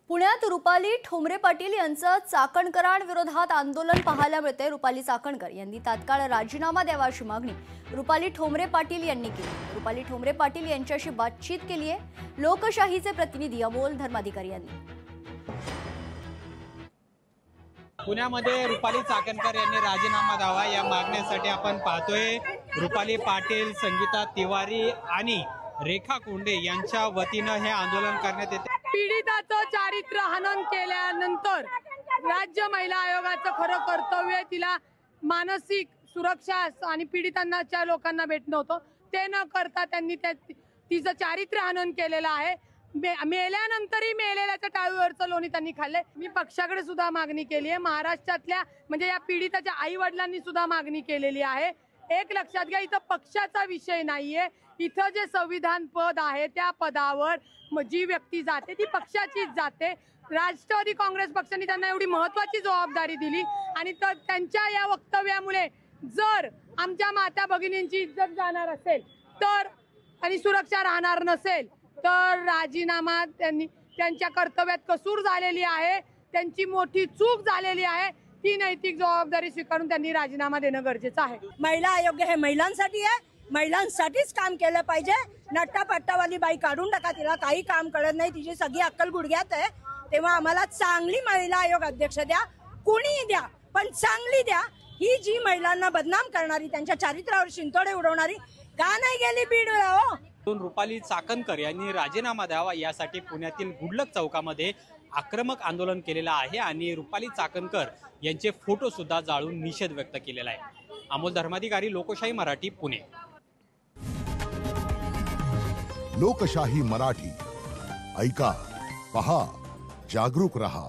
पुण्यात रुपाली ठोंबरे पाटील यांचं चाकणकरांविरोधात आंदोलन पाहायला मिळते। रुपाली चाकणकर यांनी तात्काळ राजीनामा द्यावा अशी मागणी रुपाली ठोंबरे पाटील यांनी केली। रुपाली ठोंबरे पाटील यांच्याशी बातचीत केली आहे लोकशाहीचे प्रतिनिधी अमोल धर्माधिकारी यांनी। पुण्यामध्ये रुपाली चाकणकर यांनी राजीनामा द्यावा या मागणीसाठी आपण पाहतोय रुपाली पाटील, संगीता तिवारी आणि रेखा कोंडे यांच्या वतीनं हे आंदोलन करण्यात येते। पीडिताचं चारित्र्य हनन केल्यानंतर राज्य महिला आयोगाचं खरं कर्तव्य तिला मानसिक सुरक्षा आणि पीडितांच्या लोकांना भेटणं होतं, ते न करता त्यांनी तिचं चारित्र्य हनन केलेलं आहे। मेल्यानंतरही मेलेल्याच्या टाळीवरचं लोणी त्यांनी खाल्ले। मी पक्षाकडे सुद्धा मागणी केली आहे, महाराष्ट्रातल्या म्हणजे या पीडिताच्या आई वडिलांनी सुद्धा मागणी केलेली आहे। एक लक्षात घ्या, इथं पक्षाचा विषय नाहीये, इथं जे संविधान पद आहे त्या पदावर जी व्यक्ती जाते ती पक्षाचीच जाते। राष्ट्रवादी काँग्रेस पक्षाने त्यांना एवढी महत्त्वाची जबाबदारी दिली आणि त्यांच्या या वक्तव्यामुळे जर आमच्या माता भगिनींची इज्जत जाणार असेल तर आणि सुरक्षा राहणार नसेल तर राजीनामा त्यांच्या कर्तव्यात कसूर झालेली आहे, त्यांची मोठी चूक झालेली आहे, ती नैतिक जबाबदारी स्वीकारून त्यांनी राजीनामा देणं गरजेचं आहे। महिला आयोग हे महिलांसाठी आहे, महिलांसाठीच काम केलं पाहिजे। नट्टापट्टावाली बाई काढून टाका, तिला काही काम कळत नाही, तिची सगळी अक्कल गुडघ्यात आहे। तेव्हा आम्हाला चांगली महिला आयोग अध्यक्ष द्या, कोणीही द्या पण चांगली द्या। ही जी महिलांना बदनाम करणारी, त्यांच्या चारित्र्यावर शिंतोडे उडवणारी का नाही गेली बीडला हो? रुपाली चाकणकर यांनी राजीनामा द्यावा यासाठी पुण्यातील गुडलक चौकामध्ये आक्रमक आंदोलन केलेलं आहे आणि रुपाली चाकणकर यांचे फोटो सुद्धा जाळून निषेध व्यक्त केलेला आहे। अमोल धर्माधिकारी, लोकशाही मराठी, पुणे। लोकशाही मराठी ऐका, पहा, जागरूक रहा।